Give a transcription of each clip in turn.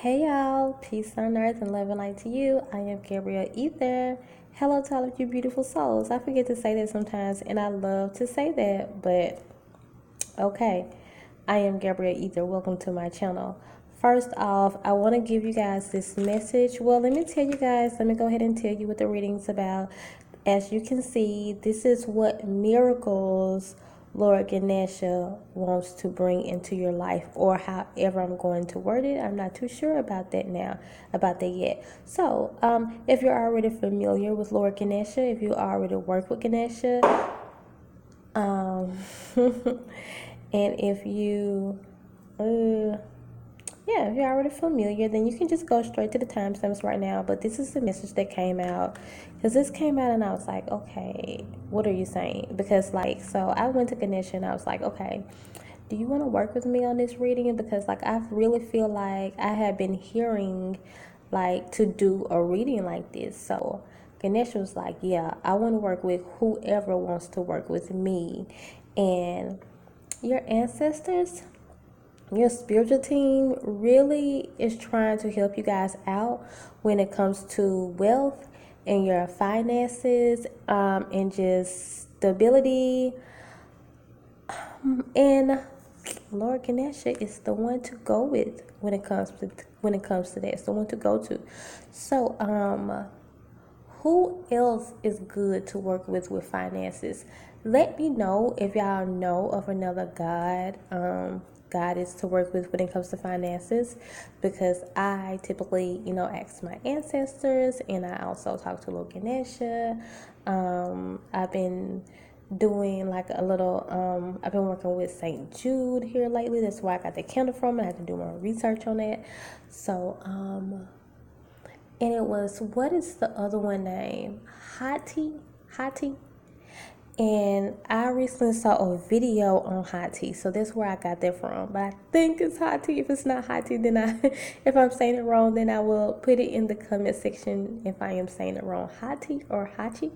Hey y'all, peace on earth and love and light to you. I am Gabrielle.Ether. Hello to all of you beautiful souls. I forget to say that sometimes and I love to say that, but okay. I am Gabrielle.Ether. Welcome to my channel. First off, I want to give you guys this message. Well, let me tell you guys, let me go ahead and tell you what the reading's about. As you can see, this is what miracles Lord Ganesha wants to bring into your life, or however I'm going to word it. I'm not too sure about that yet. So, if you're already familiar with Lord Ganesha, if you already work with Ganesha, um, and if you, yeah, if you're already familiar, then you can just go straight to the timestamps right now. But this is the message that came out, because this came out and I was like, okay, what are you saying? Because so I went to Ganesha and I was like, okay, do you want to work with me on this reading? Because I really feel like I have been hearing to do a reading like this. So Ganesha was like, yeah, I want to work with whoever wants to work with me. And your ancestors, your spiritual team really is trying to help you guys out when it comes to wealth and your finances, and just stability. And Lord Ganesha is the one to go with when it comes to that. It's the one to go to. So who else is good to work with finances? Let me know if y'all know of another goddess to work with when it comes to finances, because I typically, ask my ancestors, and I also talk to Lord Ganesha. I've been doing I've been working with St. Jude here lately. That's where I got the candle from. I had to do more research on that. So, and it was, what is the other one name? Hati. And I recently saw a video on Hati, so that's where I got that from. But I think it's Hati. If it's not Hati, then if I'm saying it wrong, then I will put it in the comment section if I am saying it wrong. Hati or Hachi.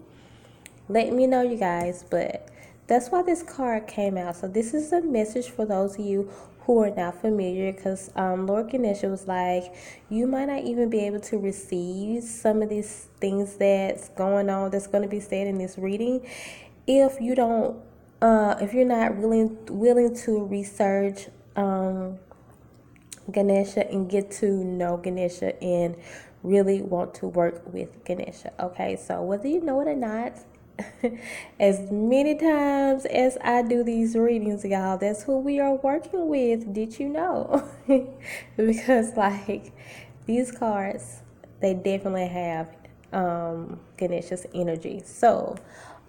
Let me know, you guys. But that's why this card came out. So this is a message for those of you who are not familiar, because Lord Ganesha was like, you might not even be able to receive some of these things that's going on, that's going to be said in this reading, if you don't, if you're not willing to research Ganesha and get to know Ganesha and really want to work with Ganesha. Okay, so whether you know it or not, as many times as I do these readings, y'all, that's who we are working with. Did you know? Because these cards, they definitely have Ganesha's energy. So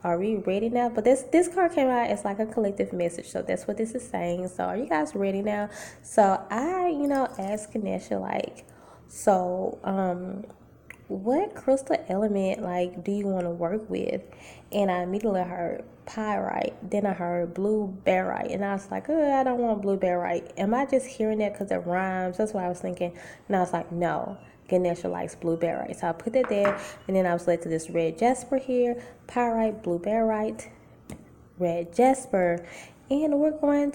are we ready now? But this card came out as like a collective message, so that's what this is saying. So are you guys ready now? So I, asked Ganesha, what crystal element do you want to work with? And I immediately heard pyrite, then I heard blue barite, and I was like, oh, I don't want blue barite. Am I just hearing that because it rhymes? That's what I was thinking. And I was like, no, Ganesha likes blue barite. So I put that there, and then I was led to this red jasper here, pyrite, blue barite, red jasper. And we're going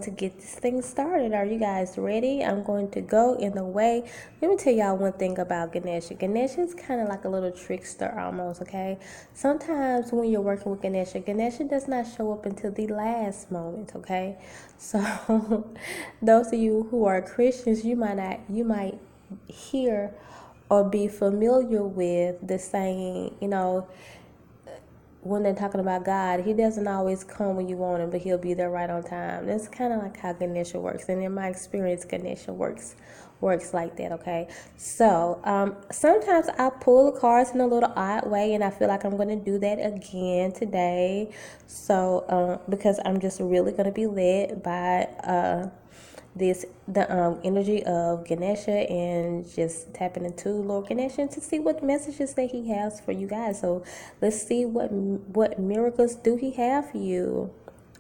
to get this thing started. Are you guys ready? I'm going to go in the way. Let me tell y'all one thing about Ganesha. Ganesha is kind of like a little trickster almost, okay? Sometimes when you're working with Ganesha, Ganesha does not show up until the last moment, okay? So those of you who are Christians, you might hear or be familiar with the saying, when they're talking about God, he doesn't always come when you want him, but he'll be there right on time. That's kind of like how Ganesha works. And in my experience, Ganesha works like that, okay? So sometimes I pull the cards in a little odd way, and I feel like I'm going to do that again today. So because I'm just really going to be led by the energy of Ganesha, and just tapping into Lord Ganesha to see what messages that he has for you guys. So let's see what miracles do he have for you.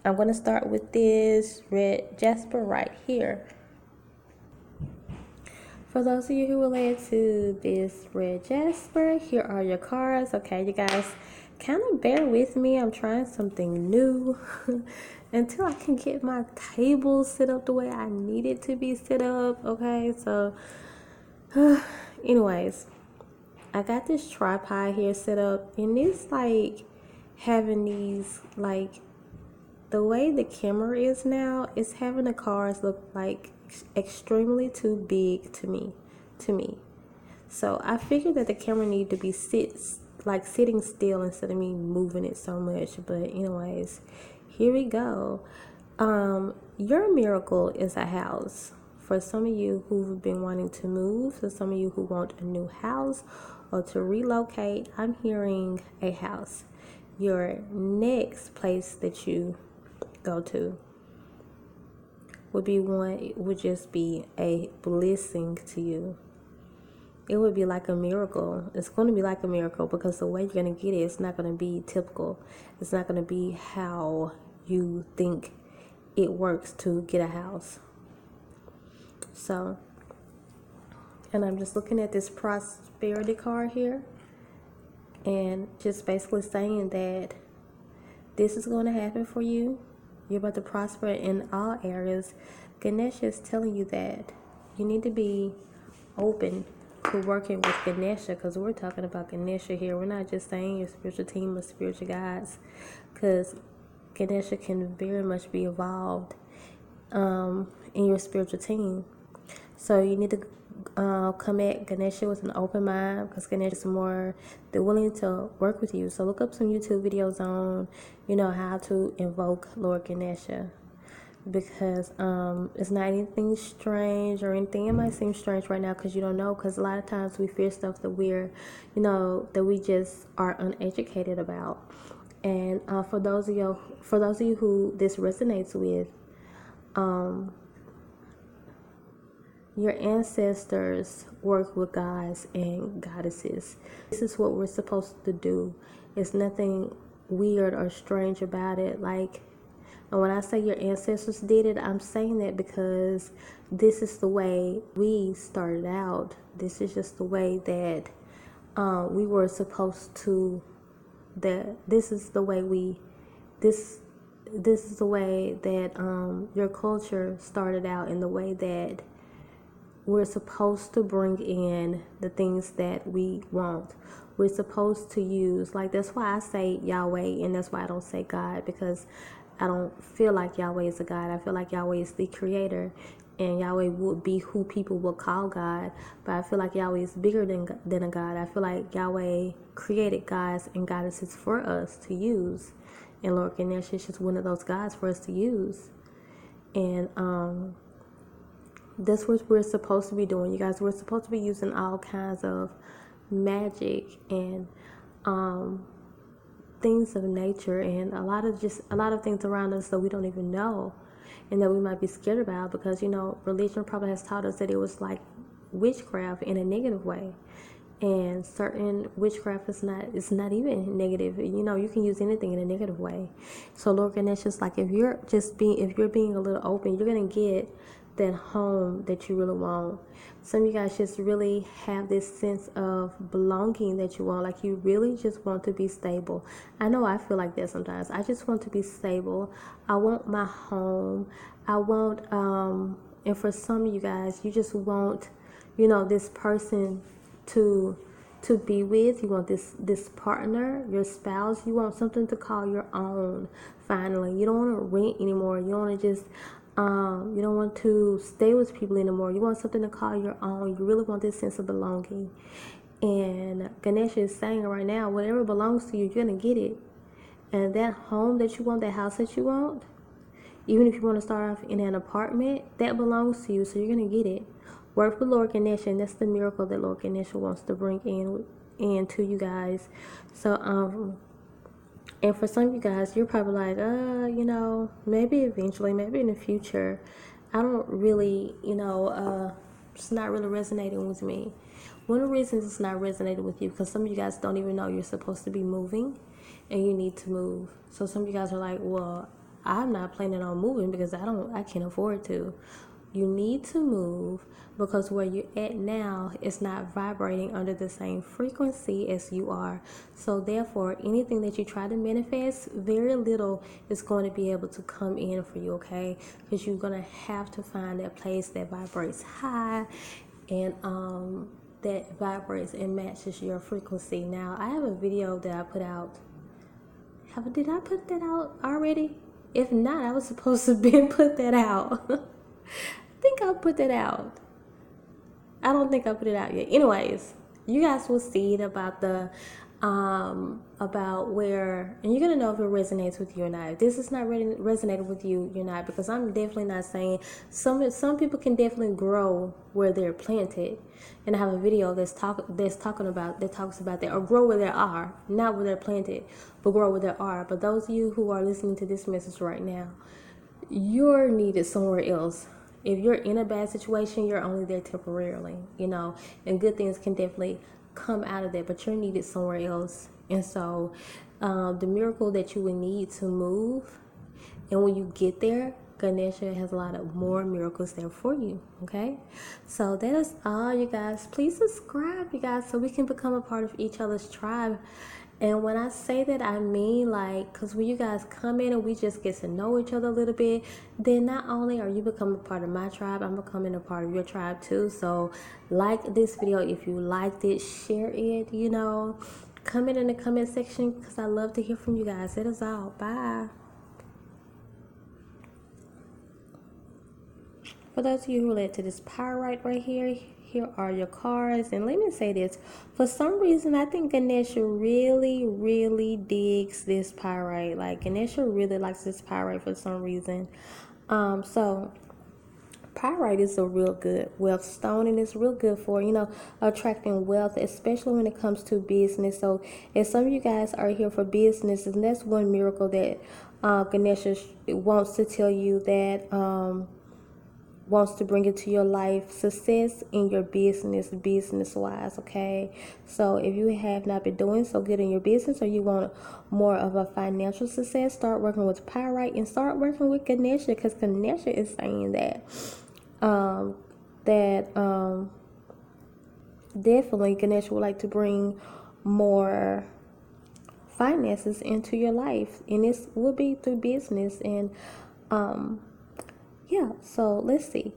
I'm going to start with this red jasper right here. For those of you who relate to this red jasper, here are your cards. Okay, you guys kind of bear with me. I'm trying something new until I can get my table set up the way I need it to be set up. Okay, so anyways, I got this tripod here set up, and it's like having these, like, the way the camera is now, it's having the cars look like extremely too big to me. So I figured that the camera need to be sitting still instead of me moving it so much. But anyways, here we go. Your miracle is a house. For some of you who've been wanting to move, for some of you who want a new house or to relocate, I'm hearing a house. Your next place that you go to would just be a blessing to you. It would be like a miracle. It's going to be like a miracle because the way you're going to get it, it's not going to be typical. It's not going to be how you think it works to get a house. So, and I'm just looking at this prosperity card here and just basically saying that this is going to happen for you. You're about to prosper in all areas. Ganesha is telling you that you need to be open to working with Ganesha, because we're talking about Ganesha here. We're not just saying your spiritual team or spiritual guides, because Ganesha can very much be involved in your spiritual team. So you need to come at Ganesha with an open mind, because Ganesha is more, they're willing to work with you. So look up some YouTube videos on, how to invoke Lord Ganesha, because it's not anything strange or anything. It might seem strange right now because you don't know, because a lot of times we fear stuff that that we just are uneducated about. And for those of you who this resonates with, your ancestors work with gods and goddesses. This is what we're supposed to do. It's nothing weird or strange about it. And when I say your ancestors did it, I'm saying that because this is the way we started out. This is just the way that we were supposed to. This is the way that your culture started out, in the way that we're supposed to bring in the things that we want. We're supposed to use, that's why I say Yahweh, and that's why I don't say God, because I don't feel like Yahweh is a God. I feel like Yahweh is the creator, and Yahweh would be who people will call God. But I feel like Yahweh is bigger than a God. I feel like Yahweh created gods and goddesses for us to use, and Lord Ganesha is just one of those gods for us to use. And that's what we're supposed to be doing, you guys. We're supposed to be using all kinds of magic and things of nature, and a lot of things around us that we don't even know and that we might be scared about, because religion probably has taught us that it was like witchcraft in a negative way, and certain witchcraft is not even negative. You can use anything in a negative way. So Lord Ganesha is like, if you're being a little open, you're gonna get that home that you really want. Some of you guys just really have this sense of belonging that you want. Like, you really just want to be stable. I know I feel like that sometimes. I just want to be stable. I want my home. I want and for some of you guys, you just want this person to be with. You want this partner, your spouse. You want something to call your own. Finally, you don't want to rent anymore. You don't want to just you don't want to stay with people anymore. You want something to call your own. You really want this sense of belonging. And Ganesha is saying right now, whatever belongs to you, you're gonna get it. And that home that you want, that house that you want, even if you want to start off in an apartment, that belongs to you, so you're gonna get it. Work with Lord Ganesha, and that's the miracle that Lord Ganesha wants to bring in to you guys. So and for some of you guys, you're probably like, maybe eventually, maybe in the future. I don't really, it's not really resonating with me. One of the reasons it's not resonating with you, because some of you guys don't even know you're supposed to be moving and you need to move. So some of you guys are like, well, I'm not planning on moving because I can't afford to. You need to move because where you're at now is not vibrating under the same frequency as you are. So therefore, anything that you try to manifest, very little is going to be able to come in for you, okay? Because you're going to have to find that place that vibrates high and that vibrates and matches your frequency. Now, I have a video that I put out. Did I put that out already? If not, I was supposed to be put that out. I think I put that out. I don't think I put it out yet. Anyways, you guys will see it about the about where, and you're gonna know if it resonates with you or not. If this is not resonating with you, you're not, because I'm definitely not saying some people can definitely grow where they're planted, and I have a video that talks about that, or grow where they are, not where they're planted, but grow where they are. But those of you who are listening to this message right now, you're needed somewhere else. If you're in a bad situation, you're only there temporarily, and good things can definitely come out of that, but you're needed somewhere else. And so the miracle that you would need to move, and when you get there, Ganesha has a lot of more miracles there for you, okay? So that is all, you guys. Please subscribe, you guys, so we can become a part of each other's tribe. And when I say that, I mean, like, because when you guys come in and we just get to know each other a little bit, then not only are you becoming a part of my tribe, I'm becoming a part of your tribe too. So like this video if you liked it, share it, comment in the comment section, because I love to hear from you guys. That is all. Bye. For those of you who relate to this pyrite right here, here are your cards. And let me say this. For some reason, I think Ganesha really, really digs this pyrite. Like, Ganesha really likes this pyrite for some reason. So pyrite is a real good wealth stone, and it's real good for, attracting wealth, especially when it comes to business. So if some of you guys are here for business, and that's one miracle that Ganesha wants to tell you, that wants to bring into your life, success in your business wise, okay? So if you have not been doing so good in your business, or you want more of a financial success, start working with pyrite and start working with Ganesha, because Ganesha is saying that definitely Ganesha would like to bring more finances into your life, and this will be through business. And yeah, so let's see.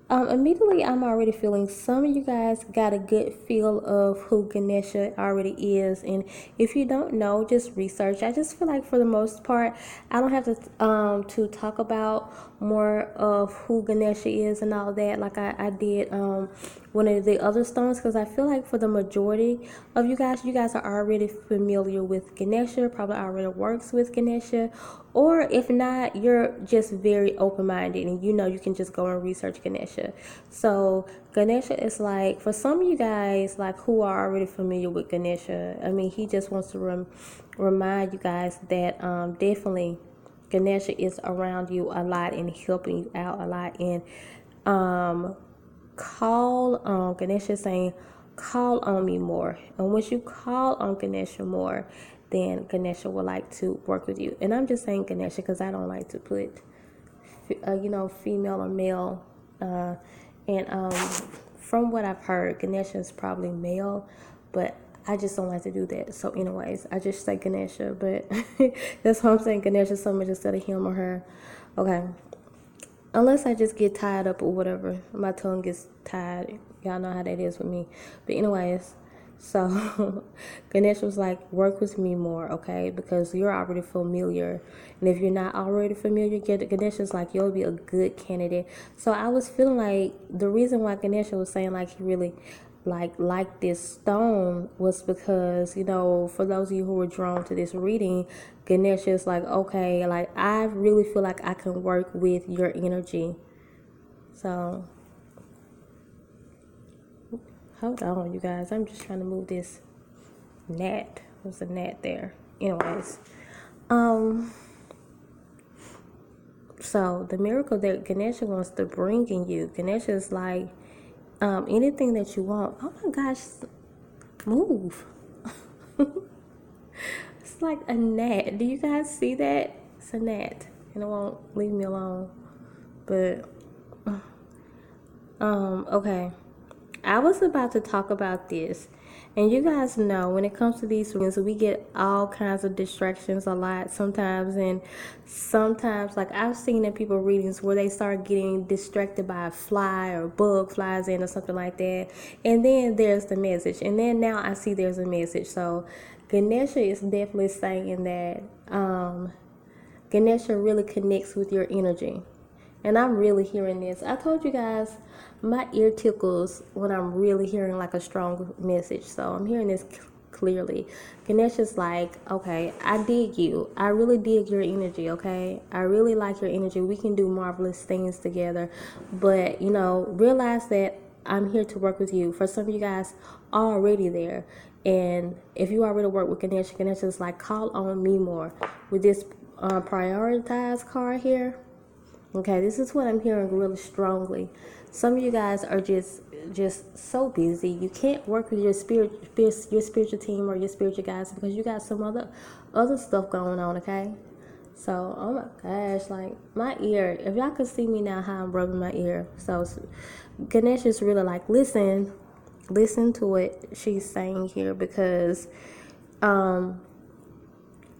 Immediately, I'm already feeling some of you guys got a good feel of who Ganesha already is. And if you don't know, just research. I just feel like for the most part, I don't have to talk about more of who Ganesha is and all that like I did one of the other stones, because I feel like for the majority of you guys are already familiar with Ganesha, probably already works with Ganesha, or if not, you're just very open-minded and you can just go and research Ganesha. So Ganesha is like, for some of you guys like who are already familiar with Ganesha, I mean, he just wants to remind you guys that definitely Ganesha is around you a lot and helping you out a lot. And Ganesha is saying, call on me more. And once you call on Ganesha more, then Ganesha would like to work with you. And I'm just saying Ganesha because I don't like to put, female or male. And from what I've heard, Ganesha is probably male, but I just don't like to do that. So anyways, I just say Ganesha, but that's why I'm saying Ganesha so much instead of him or her. Okay. Unless I just get tied up or whatever. My tongue gets tied. Y'all know how that is with me. But anyways, so Ganesha was like, work with me more, okay? Because you're already familiar. And if you're not already familiar, Ganesha's like, you'll be a good candidate. So I was feeling like the reason why Ganesha was saying like he really like this stone was because, for those of you who were drawn to this reading, Ganesha is like, okay, like I really feel like I can work with your energy. So hold on, you guys, I'm just trying to move this gnat. There's a gnat there. Anyways, so the miracle that Ganesha wants to bring in you, Ganesha is like, anything that you want. Oh my gosh, move. It's like a gnat. Do you guys see that? It's a gnat, and it won't leave me alone. But Okay. I was about to talk about this. And you guys know when it comes to these readings, we get all kinds of distractions a lot sometimes. And sometimes, like I've seen in people readings where they start getting distracted by a fly or bug flies in or something like that. And then there's the message. And then now I see there's a message. So Ganesha is definitely saying that Ganesha really connects with your energy. And I'm really hearing this. I told you guys my ear tickles when I'm really hearing like a strong message. So I'm hearing this clearly. Ganesha's like, okay, I dig you. I really dig your energy, okay? I really like your energy. We can do marvelous things together. But, realize that I'm here to work with you. For some of you guys already there. And if you already work with Ganesha, Ganesha's like, call on me more. With this prioritized card here, okay, this is what I'm hearing really strongly. Some of you guys are just so busy. You can't work with your spiritual team or your spiritual guys because you got some other stuff going on, okay? So, oh my gosh, like my ear, if y'all could see me now how I'm rubbing my ear. So Ganesh is really like, listen to what she's saying here, because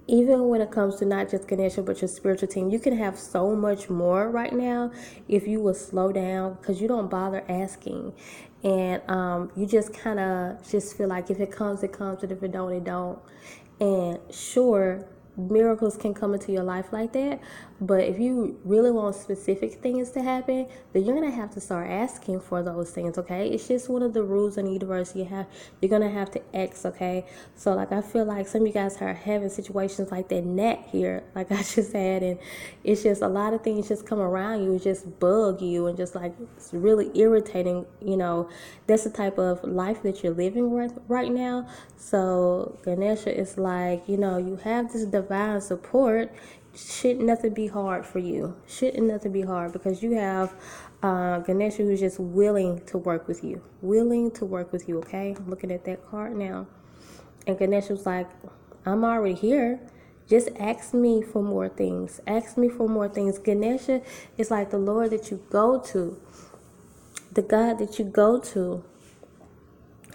even when it comes to not just Ganesha but your spiritual team, you can have so much more right now if you will slow down, because you don't bother asking, and you just kind of just feel like if it comes it comes, and if it don't it don't. And sure, miracles can come into your life like that, but if you really want specific things to happen, then you're gonna have to start asking for those things, okay? It's just one of the rules in the universe. You're gonna have to ask, okay? So like I feel like some of you guys are having situations like that net here, like I just had, and it's just a lot of things just come around you, just bug you, and just like it's really irritating. That's the type of life that you're living right now. So Ganesha is like, you have this divine support. Shouldn't nothing be hard for you. Shouldn't nothing be hard, because you have Ganesha who's just willing to work with you. Willing to work with you, okay? I'm looking at that card now. And Ganesha was like, I'm already here. Just ask me for more things. Ask me for more things. Ganesha is like the Lord that you go to. The God that you go to,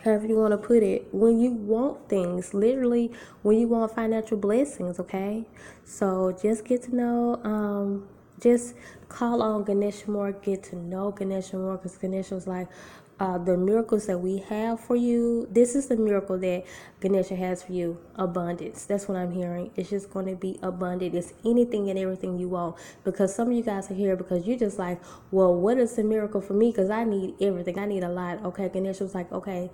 however you want to put it, when you want things, literally when you want financial blessings, okay? So just get to know, just call on Ganesha more, get to know Ganesha more, because Ganesha was like, the miracles that we have for you, this is the miracle that Ganesha has for you, abundance. That's what I'm hearing. It's just going to be abundant. It's anything and everything you want, because some of you guys are here because you're just like, well, what is the miracle for me? Because I need everything. I need a lot. Okay, Ganesha was like, okay,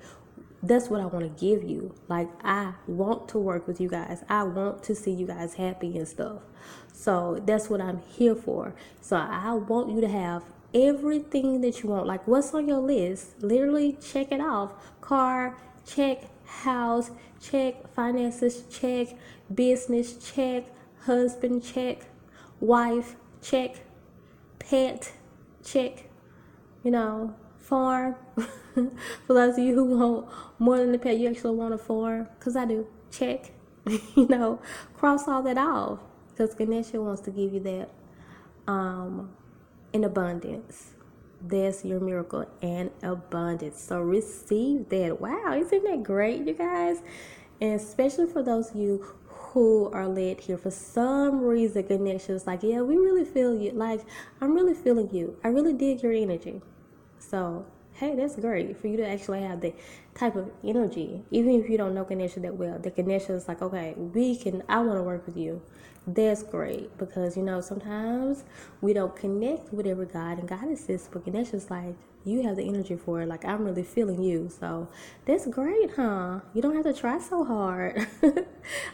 that's what I want to give you. Like, I want to work with you guys. I want to see you guys happy and stuff. So that's what I'm here for. So I want you to have everything that you want. Like, what's on your list? Literally check it off. Car, check. House, check. Finances, check. Business, check. Husband, check. Wife, check. Pet, check. Farm. For those of you who want more than a pet, you actually want a farm, because I do. Check. Cross all that off, because Ganesha wants to give you that in abundance. That's your miracle, and abundance. So receive that. Wow, isn't that great, you guys? And especially for those of you who are led here, for some reason Ganesha is like, yeah, we really feel you. Like, I'm really feeling you. I really dig your energy. So hey, that's great for you to actually have the type of energy, even if you don't know Ganesha that well. The Ganesha is like, okay, I want to work with you. That's great, because sometimes we don't connect with every God and goddesses, but Ganesha's like, you have the energy for it. Like, I'm really feeling you. So that's great, huh? You don't have to try so hard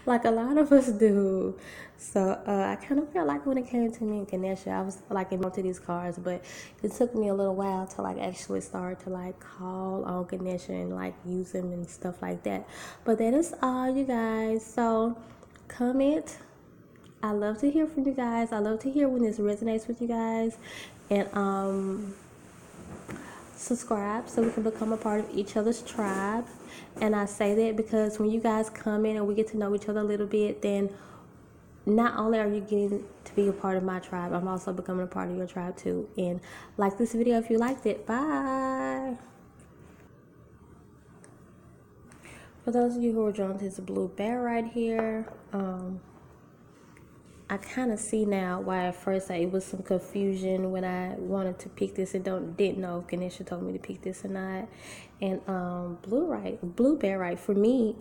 like a lot of us do. So I kind of felt like when it came to me and Ganesha, I was like involved to these cards, but it took me a little while to like actually start to like call on Ganesha and like use them and stuff like that. But that is all, you guys. So comment. I love to hear from you guys. I love to hear when this resonates with you guys. And subscribe so we can become a part of each other's tribe. And I say that because when you guys come in and we get to know each other a little bit, then not only are you getting to be a part of my tribe, I'm also becoming a part of your tribe too. And like this video if you liked it. Bye. For those of you who are drawn to this blue bear right here, I kind of see now why at first it was some confusion when I wanted to pick this and didn't know if Ganesha told me to pick this or not. And blue bear right for me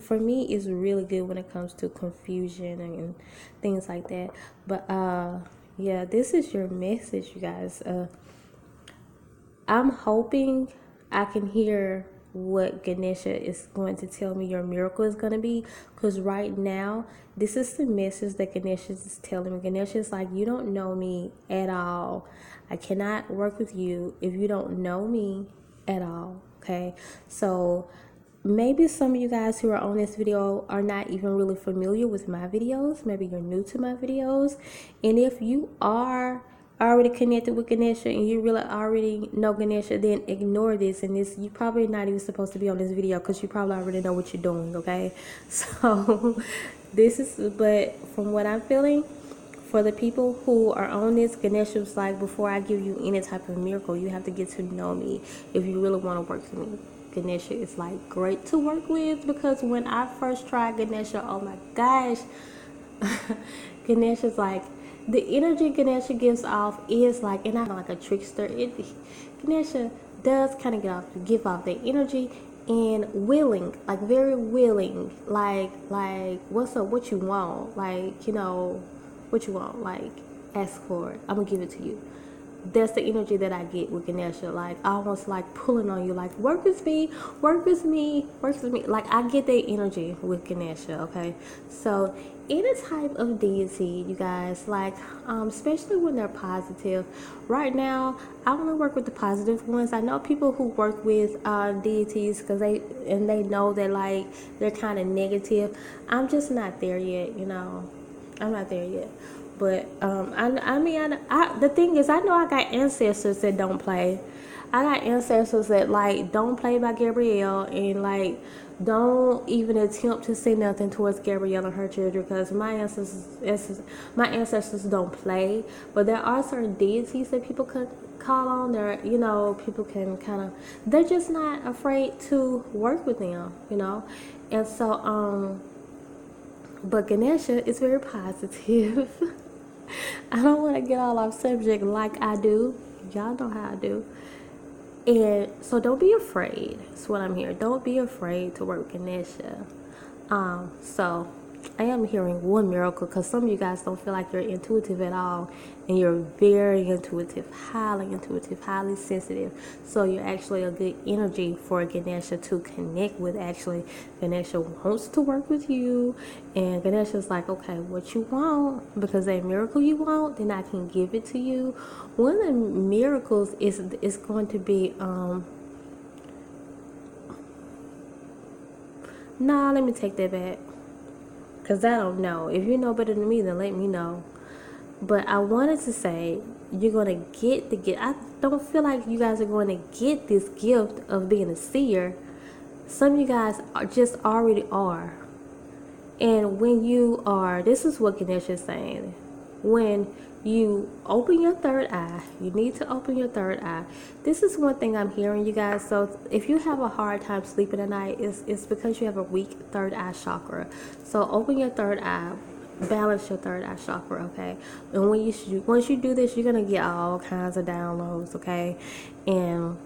is really good when it comes to confusion and things like that. But yeah, this is your message, you guys. I'm hoping I can hear what Ganesha is going to tell me your miracle is going to be, because right now this is the message that Ganesha is telling me. Ganesha is like, you don't know me at all. I cannot work with you if you don't know me at all. Okay, so maybe some of you guys who are on this video are not even really familiar with my videos. Maybe you're new to my videos, and if you are already connected with Ganesha and you really already know Ganesha, then ignore this. And this, you probably not even supposed to be on this video because you probably already know what you're doing. Okay, so this is, but from what I'm feeling, for the people who are on this, Ganesha was like, before I give you any type of miracle, you have to get to know me if you really want to work with me. Ganesha is like great to work with, because when I first tried Ganesha, oh my gosh, Ganesha's like, the energy Ganesha gives off is like, and I'm like a trickster. Ganesha does kind of give off the energy and willing, like very willing, like what's up, what you want, like, you know, what you want, like ask for it, I'm gonna give it to you. That's the energy that I get with Ganesha, like almost like pulling on you, like work with me, work with me, work with me. Like I get that energy with Ganesha. Okay, so any type of deity, you guys, like especially when they're positive. Right now I want to work with the positive ones. I know people who work with deities because they know that like they're kind of negative. I'm just not there yet, you know. I'm not there yet. But the thing is, I know I got ancestors that don't play. I got ancestors that like don't play by Gabrielle, and like don't even attempt to say nothing towards Gabrielle and her children, because my ancestors don't play. But there are certain deities that people could call on. There, you know, people can kind of, they're just not afraid to work with them, you know. And so but Ganesha is very positive. I don't want to get all off subject like I do. Y'all know how I do. And so don't be afraid. That's what I'm here. Don't be afraid to work with Ganesha. So I am hearing one miracle, because some of you guys don't feel like you're intuitive at all, and you're very intuitive, highly sensitive. So you're actually a good energy for Ganesha to connect with. Actually, Ganesha wants to work with you, and Ganesha's like, okay, what you want, because that miracle you want, then I can give it to you. One of the miracles is going to be nah, let me take that back, because I don't know. If you know better than me, then let me know. But I wanted to say, you're going to get the gift. I don't feel like you guys are going to get this gift of being a seer. Some of you guys just already are. And when you are, this is what Ganesha is saying. When you open your third eye, you need to open your third eye. This is one thing I'm hearing, you guys. So if you have a hard time sleeping at night, it's because you have a weak third eye chakra. So open your third eye, balance your third eye chakra, okay? And once you do this, you're gonna get all kinds of downloads, okay? And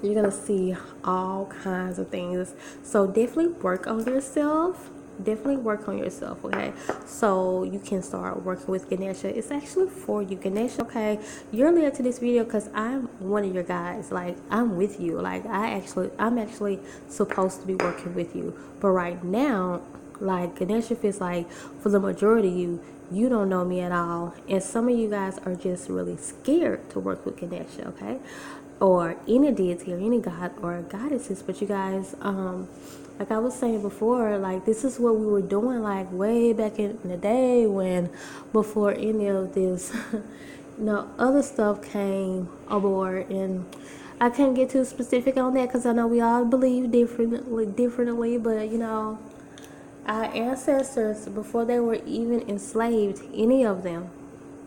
you're gonna see all kinds of things. So definitely work on yourself. Okay? So you can start working with Ganesha. It's actually for you, Ganesha. Okay, you're led to this video because I'm one of your guys. Like, I'm with you. Like, I'm actually supposed to be working with you. But right now, like, Ganesha feels like for the majority of you don't know me at all, and some of you guys are just really scared to work with Ganesha, okay? Or any deity or any god or goddesses. But you guys, like I was saying before, like this is what we were doing like way back in the day, when before any of this other stuff came aboard. And I can't get too specific on that because I know we all believe differently, but our ancestors, before they were even enslaved, any of them,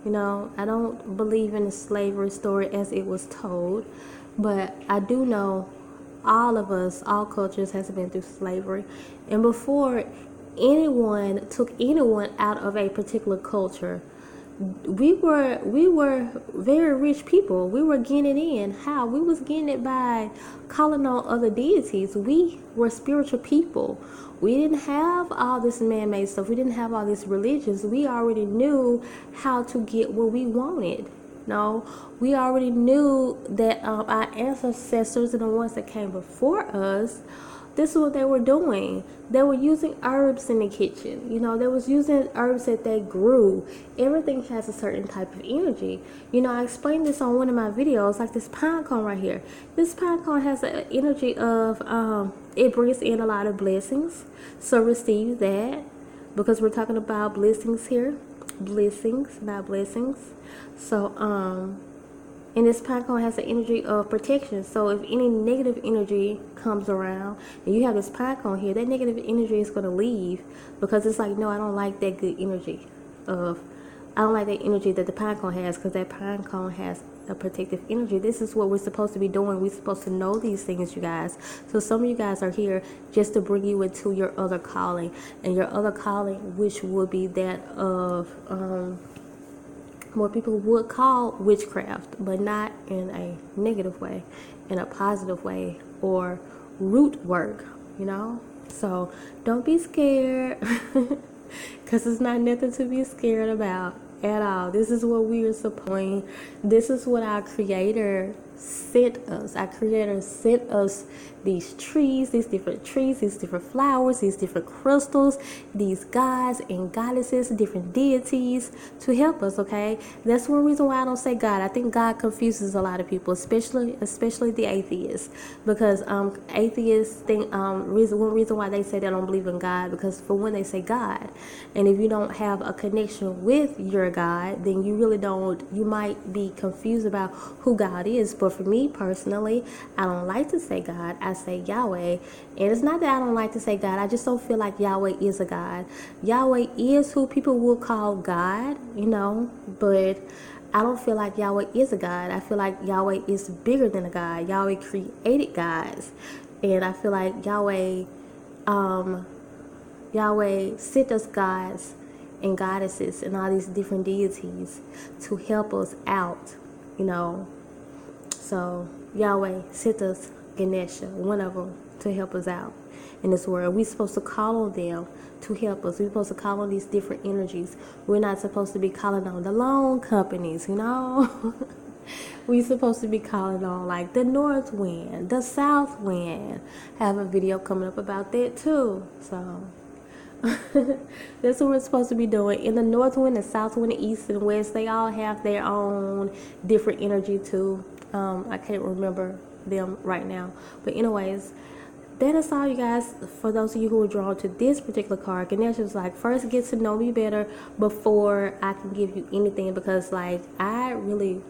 I don't believe in the slavery story as it was told, but I do know all of us, all cultures has been through slavery. And before anyone took anyone out of a particular culture, we were very rich people. We were getting it in. How? We was getting it by calling on other deities. We were spiritual people. We didn't have all this man-made stuff. We didn't have all these religions. We already knew how to get what we wanted. No, we already knew that our ancestors and the ones that came before us, this is what they were doing. They were using herbs in the kitchen. They was using herbs that they grew. Everything has a certain type of energy. I explained this on one of my videos, like this pine cone right here. This pine cone has an energy of, it brings in a lot of blessings. So receive that, because we're talking about blessings here. Blessings, not blessings. So, and this pine cone has the energy of protection. So if any negative energy comes around and you have this pine cone here, that negative energy is going to leave, because it's like, no, I don't like that good energy I don't like that energy that the pine cone has, because that pine cone has a protective energy. This is what we're supposed to be doing. We're supposed to know these things, you guys. So some of you guys are here just to bring you into your other calling, and your other calling, which would be that of what people would call witchcraft, but not in a negative way, in a positive way, or root work, So don't be scared, because it's not nothing to be scared about at all. This is what we are supporting. This is what our Creator sent us. Our Creator sent us these trees, these different flowers, these different crystals, these gods and goddesses, different deities to help us, okay? That's one reason why I don't say God. I think God confuses a lot of people, especially the atheists, because atheists think one reason why they say they don't believe in God, because for when they say God, and if you don't have a connection with your God, then you really don't, you might be confused about who God is. But for me personally, I don't like to say God. I say Yahweh. And it's not that I don't like to say God. I just don't feel like Yahweh is a God. Yahweh is who people will call God, but I don't feel like Yahweh is a God. I feel like Yahweh is bigger than a God. Yahweh created gods. And I feel like Yahweh sent us gods and goddesses and all these different deities to help us out, So Yahweh sent us Ganesha, one of them, to help us out in this world. We're supposed to call on them to help us. We're supposed to call on these different energies. We're not supposed to be calling on the loan companies, We're supposed to be calling on like the north wind, the south wind. I have a video coming up about that too. So that's what we're supposed to be doing. In the north wind, the south wind, the east and west, they all have their own different energy too. I can't remember them right now, but anyways, that is all, you guys. For those of you who are drawn to this particular card, Ganesha was like, first get to know me better before I can give you anything, because like I really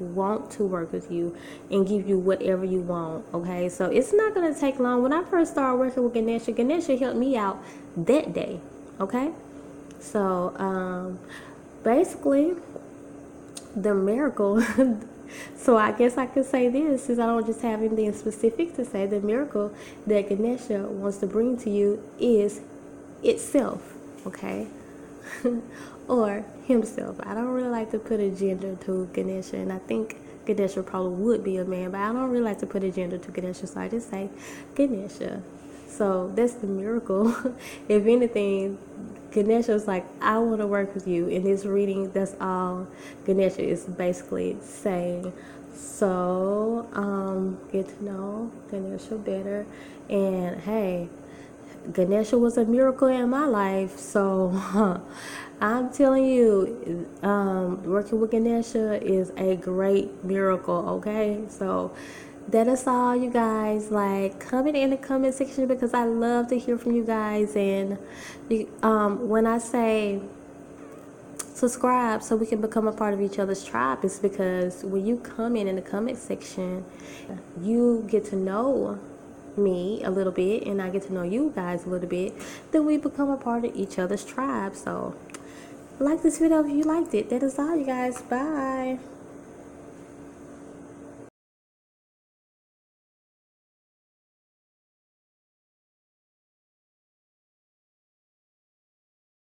want to work with you and give you whatever you want, okay? So it's not going to take long. When I first started working with Ganesha helped me out that day, okay? So basically the miracle so I guess I could say this, since I don't just have anything specific to say, the miracle that Ganesha wants to bring to you is itself, okay? Or himself. I don't really like to put a gender to Ganesha, and I think Ganesha probably would be a man, but I don't really like to put a gender to Ganesha, so I just say Ganesha. So that's the miracle. If anything, Ganesha is like, I want to work with you. In this reading, that's all Ganesha is basically saying. So get to know Ganesha better. And hey, Ganesha was a miracle in my life. So I'm telling you, working with Ganesha is a great miracle, okay? So that is all, you guys. Like, comment in the comment section, because I love to hear from you guys. And when I say subscribe so we can become a part of each other's tribe, it's because when you comment in the comment section, you get to know me a little bit and I get to know you guys a little bit, then we become a part of each other's tribe. So like this video if you liked it. That is all, you guys. Bye.